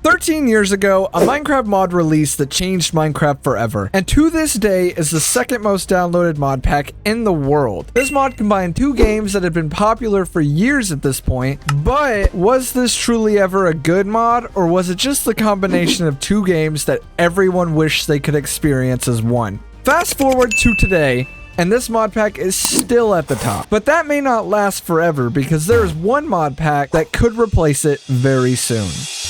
13 years ago, a Minecraft mod released that changed Minecraft forever, and to this day is the second most downloaded mod pack in the world. This mod combined two games that had been popular for years at this point, but was this truly ever a good mod, or was it just the combination of two games that everyone wished they could experience as one? Fast forward to today, and this mod pack is still at the top. But that may not last forever because there is one mod pack that could replace it very soon.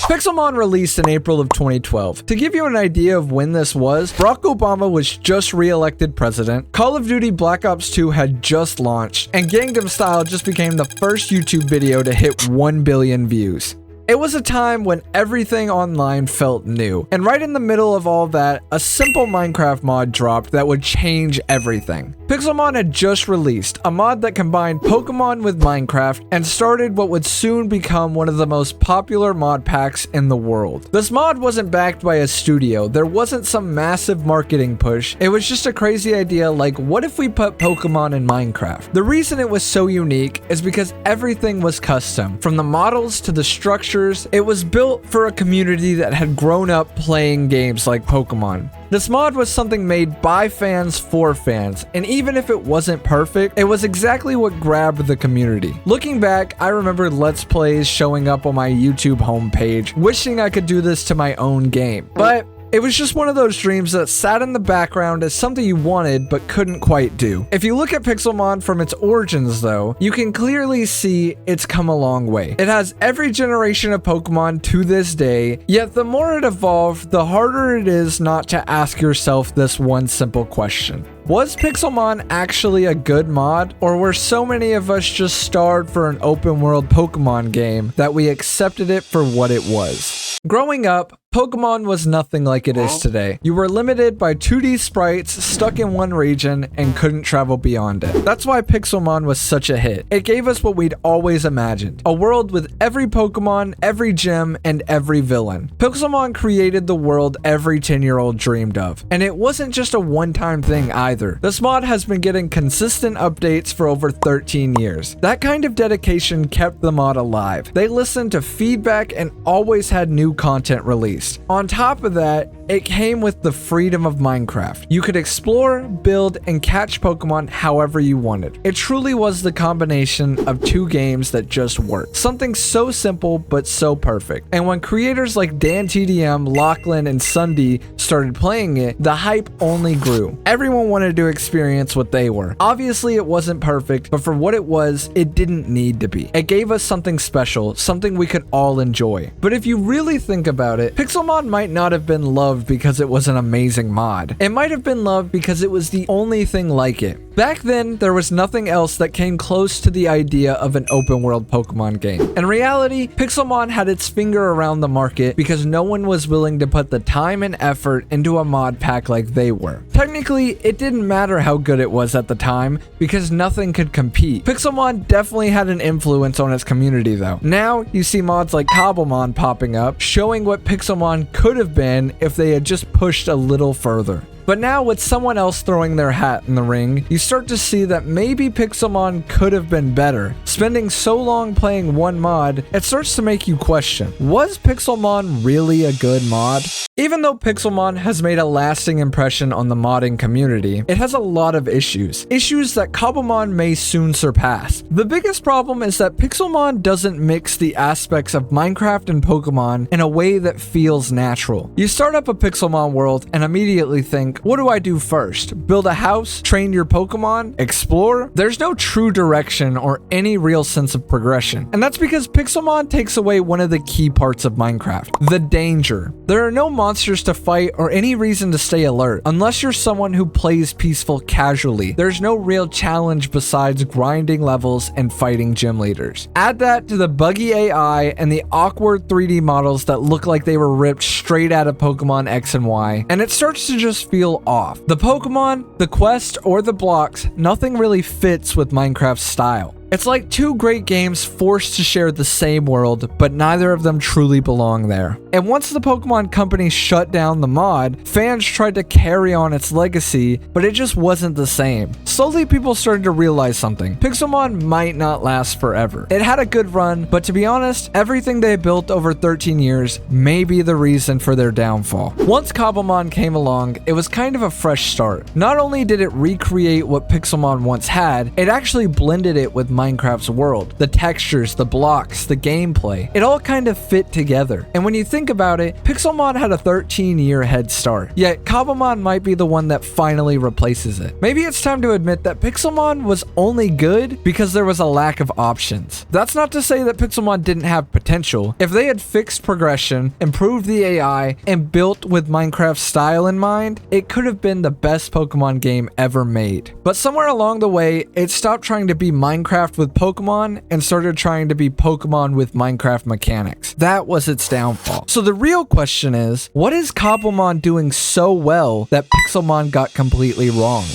Pixelmon released in April of 2012. To give you an idea of when this was, Barack Obama was just re-elected president, Call of Duty Black Ops 2 had just launched, and Gangnam Style just became the first YouTube video to hit 1 billion views. It was a time when everything online felt new, and right in the middle of all that, a simple Minecraft mod dropped that would change everything. Pixelmon had just released a mod that combined Pokemon with Minecraft and started what would soon become one of the most popular mod packs in the world. This mod wasn't backed by a studio, there wasn't some massive marketing push, it was just a crazy idea like, what if we put Pokemon in Minecraft? The reason it was so unique is because everything was custom, from the models to the structure. It was built for a community that had grown up playing games like Pokemon. This mod was something made by fans for fans, and even if it wasn't perfect, it was exactly what grabbed the community. Looking back, I remember Let's Plays showing up on my YouTube homepage, wishing I could do this to my own game. But it was just one of those dreams that sat in the background as something you wanted but couldn't quite do. If you look at Pixelmon from its origins though, you can clearly see it's come a long way. It has every generation of Pokemon to this day, yet the more it evolved, the harder it is not to ask yourself this one simple question. Was Pixelmon actually a good mod, or were so many of us just starved for an open world Pokemon game that we accepted it for what it was? Growing up, Pokemon was nothing like it is today. You were limited by 2D sprites stuck in one region and couldn't travel beyond it. That's why Pixelmon was such a hit. It gave us what we'd always imagined. A world with every Pokemon, every gym, and every villain. Pixelmon created the world every 10-year-old dreamed of. And it wasn't just a one-time thing either. This mod has been getting consistent updates for over 13 years. That kind of dedication kept the mod alive. They listened to feedback and always had new content released. On top of that, it came with the freedom of Minecraft. You could explore, build, and catch Pokemon however you wanted. It truly was the combination of two games that just worked. Something so simple, but so perfect. And when creators like DanTDM, Lachlan, and Sunday started playing it, the hype only grew. Everyone wanted to experience what they were. Obviously, it wasn't perfect, but for what it was, it didn't need to be. It gave us something special, something we could all enjoy. But if you really think about it, Pixelmon might not have been loved because it was an amazing mod. It might have been loved because it was the only thing like it. Back then, there was nothing else that came close to the idea of an open world Pokemon game. In reality, Pixelmon had its finger around the market because no one was willing to put the time and effort into a mod pack like they were. Technically, it didn't matter how good it was at the time because nothing could compete. Pixelmon definitely had an influence on its community though. Now, you see mods like Cobblemon popping up, showing what Pixelmon could have been if they had just pushed a little further. But now with someone else throwing their hat in the ring, you start to see that maybe Pixelmon could have been better. Spending so long playing one mod, it starts to make you question, was Pixelmon really a good mod? Even though Pixelmon has made a lasting impression on the modding community, it has a lot of issues. Issues that Cobblemon may soon surpass. The biggest problem is that Pixelmon doesn't mix the aspects of Minecraft and Pokemon in a way that feels natural. You start up a Pixelmon world and immediately think, what do I do first? Build a house? Train your Pokemon? Explore? There's no true direction or any real sense of progression. And that's because Pixelmon takes away one of the key parts of Minecraft, the danger. There are no monsters to fight or any reason to stay alert. Unless you're someone who plays peaceful casually, there's no real challenge besides grinding levels and fighting gym leaders. Add that to the buggy AI and the awkward 3D models that look like they were ripped straight out of Pokemon X and Y, and it starts to just feel off. The Pokemon, the quest, or the blocks, nothing really fits with Minecraft's style. It's like two great games forced to share the same world, but neither of them truly belong there. And once the Pokemon Company shut down the mod, fans tried to carry on its legacy, but it just wasn't the same. Slowly, people started to realize something. Pixelmon might not last forever. It had a good run, but to be honest, everything they built over 13 years may be the reason for their downfall. Once Cobblemon came along, it was kind of a fresh start. Not only did it recreate what Pixelmon once had, it actually blended it with Minecraft's world. The textures, the blocks, the gameplay, it all kind of fit together. And when you think about it, Pixelmon had a 13-year head start, yet Cobblemon might be the one that finally replaces it. Maybe it's time to admit that Pixelmon was only good because there was a lack of options. That's not to say that Pixelmon didn't have potential. If they had fixed progression, improved the AI, and built with Minecraft's style in mind, it could have been the best Pokemon game ever made. But somewhere along the way, it stopped trying to be Minecraft with Pokemon and started trying to be Pokemon with Minecraft mechanics. That was its downfall. So the real question is, what is Cobblemon doing so well that Pixelmon got completely wrong?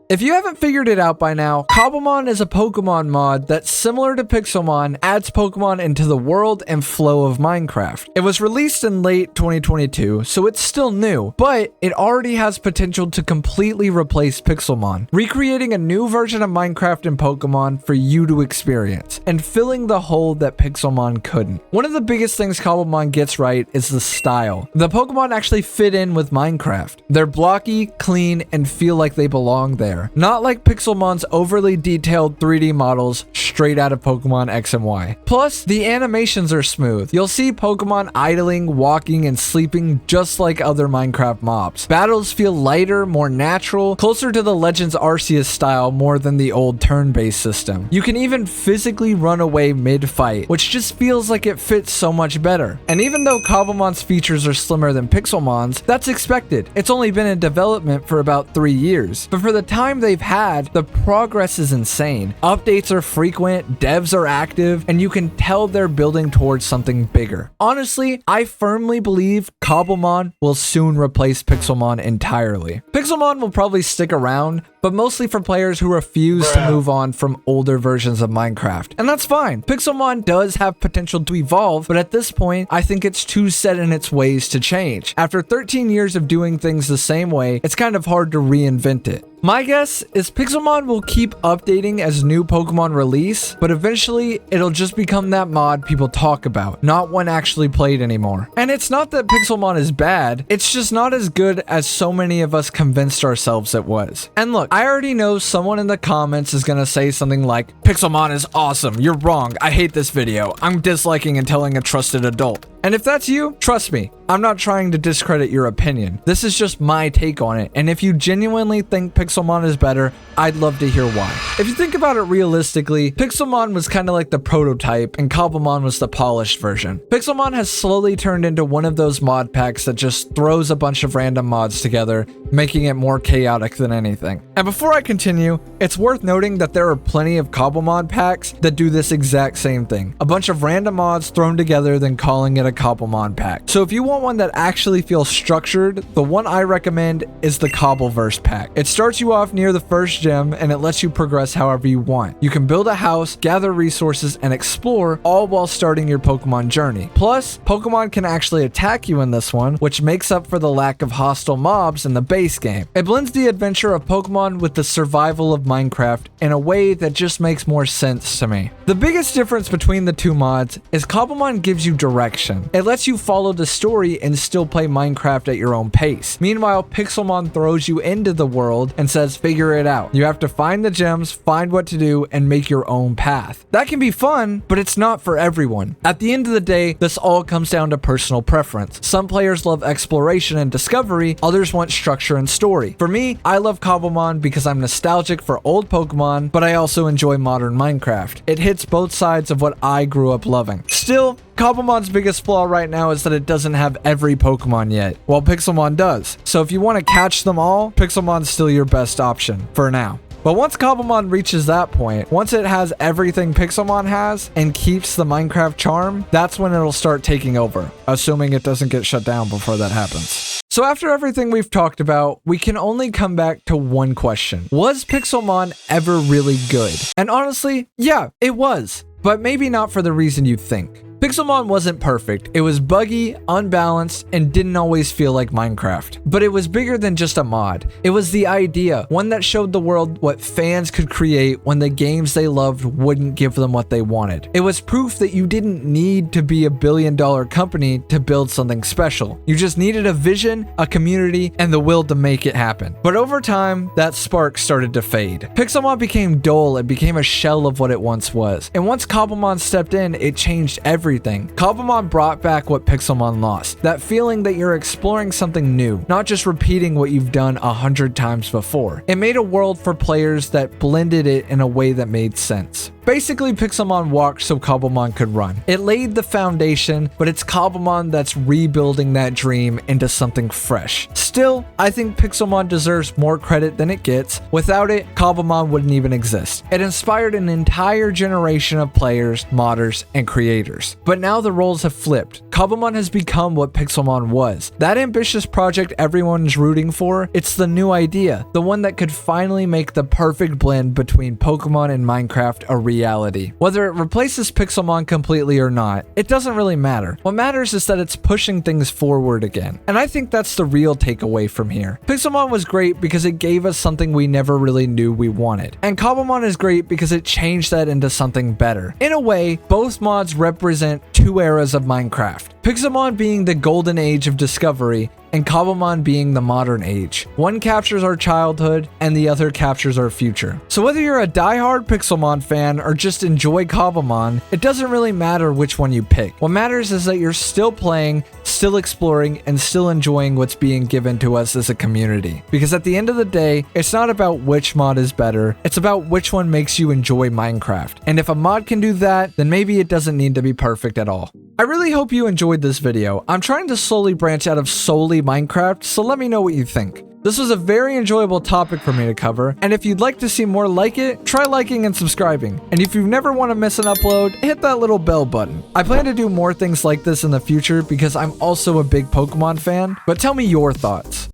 If you haven't figured it out by now, Cobblemon is a Pokemon mod that's similar to Pixelmon, adds Pokemon into the world and flow of Minecraft. It was released in late 2022, so it's still new, but it already has potential to completely replace Pixelmon, recreating a new version of Minecraft and Pokemon for you to experience, and filling the hole that Pixelmon couldn't. One of the biggest things Cobblemon gets right is the style. The Pokemon actually fit in with Minecraft. They're blocky, clean, and feel like they belong there. Not like Pixelmon's overly detailed 3D models straight out of Pokemon X and Y. Plus, the animations are smooth. You'll see Pokemon idling, walking, and sleeping just like other Minecraft mobs. Battles feel lighter, more natural, closer to the Legends Arceus style more than the old turn-based system. You can even physically run away mid-fight, which just feels like it fits so much better. And even though Cobblemon's features are slimmer than Pixelmon's, that's expected. It's only been in development for about 3 years. But for the time they've had, the progress is insane. Updates are frequent, devs are active, and you can tell they're building towards something bigger. Honestly, I firmly believe Cobblemon will soon replace Pixelmon entirely. Pixelmon will probably stick around, but mostly for players who refuse to move on from older versions of Minecraft. And that's fine. Pixelmon does have potential to evolve, but at this point, I think it's too set in its ways to change. After 13 years of doing things the same way, it's kind of hard to reinvent it. My guess is Pixelmon will keep updating as new Pokemon release, but eventually it'll just become that mod people talk about, not one actually played anymore. And it's not that Pixelmon is bad, it's just not as good as so many of us convinced ourselves it was. And look, I already know someone in the comments is gonna say something like, Pixelmon is awesome, you're wrong, I hate this video, I'm disliking and telling a trusted adult. And if that's you, trust me, I'm not trying to discredit your opinion. This is just my take on it, and if you genuinely think Pixelmon is better, I'd love to hear why. If you think about it realistically, Pixelmon was kind of like the prototype, and Cobblemon was the polished version. Pixelmon has slowly turned into one of those mod packs that just throws a bunch of random mods together, making it more chaotic than anything. And before I continue, it's worth noting that there are plenty of Cobblemon packs that do this exact same thing. A bunch of random mods thrown together, then calling it a Cobblemon pack. So if you want one that actually feels structured, the one I recommend is the Cobbleverse pack. It starts you off near the first gym and it lets you progress however you want. You can build a house, gather resources, and explore, all while starting your Pokemon journey. Plus, Pokemon can actually attack you in this one, which makes up for the lack of hostile mobs in the base game. It blends the adventure of Pokemon with the survival of Minecraft in a way that just makes more sense to me. The biggest difference between the two mods is Cobblemon gives you direction. It lets you follow the story and still play Minecraft at your own pace. Meanwhile, Pixelmon throws you into the world and says figure it out. You have to find the gems, find what to do, and make your own path. That can be fun, but it's not for everyone. At the end of the day, this all comes down to personal preference. Some players love exploration and discovery, others want structure and story. For me, I love Cobblemon because I'm nostalgic for old Pokemon, but I also enjoy modern Minecraft. It hits both sides of what I grew up loving. Still, Cobblemon's biggest flaw right now is that it doesn't have every Pokemon yet, while Pixelmon does. So if you want to catch them all, Pixelmon's still your best option, for now. But once Cobblemon reaches that point, once it has everything Pixelmon has and keeps the Minecraft charm, that's when it'll start taking over, assuming it doesn't get shut down before that happens. So after everything we've talked about, we can only come back to one question. Was Pixelmon ever really good? And honestly, yeah, it was. But maybe not for the reason you think. Pixelmon wasn't perfect. It was buggy, unbalanced, and didn't always feel like Minecraft. But it was bigger than just a mod. It was the idea, one that showed the world what fans could create when the games they loved wouldn't give them what they wanted. It was proof that you didn't need to be a billion-dollar company to build something special. You just needed a vision, a community, and the will to make it happen. But over time, that spark started to fade. Pixelmon became dull and became a shell of what it once was. And once Cobblemon stepped in, it changed everything. Cobblemon brought back what Pixelmon lost. That feeling that you're exploring something new, not just repeating what you've done 100 times before. It made a world for players that blended it in a way that made sense. Basically, Pixelmon walked so Cobblemon could run. It laid the foundation, but it's Cobblemon that's rebuilding that dream into something fresh. Still, I think Pixelmon deserves more credit than it gets. Without it, Cobblemon wouldn't even exist. It inspired an entire generation of players, modders, and creators. But now the roles have flipped. Cobblemon has become what Pixelmon was. That ambitious project everyone's rooting for, it's the new idea. The one that could finally make the perfect blend between Pokemon and Minecraft a reality. Whether it replaces Pixelmon completely or not, it doesn't really matter. What matters is that it's pushing things forward again. And I think that's the real takeaway from here. Pixelmon was great because it gave us something we never really knew we wanted. And Cobblemon is great because it changed that into something better. In a way, both mods represent two eras of Minecraft. Pixelmon being the golden age of discovery, and Cobblemon being the modern age. One captures our childhood, and the other captures our future. So whether you're a diehard Pixelmon fan or just enjoy Cobblemon, it doesn't really matter which one you pick. What matters is that you're still playing, still exploring, and still enjoying what's being given to us as a community. Because at the end of the day, it's not about which mod is better, it's about which one makes you enjoy Minecraft. And if a mod can do that, then maybe it doesn't need to be perfect at all. I really hope you enjoyed this video. I'm trying to slowly branch out of solely Minecraft, so let me know what you think. This was a very enjoyable topic for me to cover, and if you'd like to see more like it, try liking and subscribing. And if you never want to miss an upload, hit that little bell button. I plan to do more things like this in the future because I'm also a big Pokemon fan, but tell me your thoughts.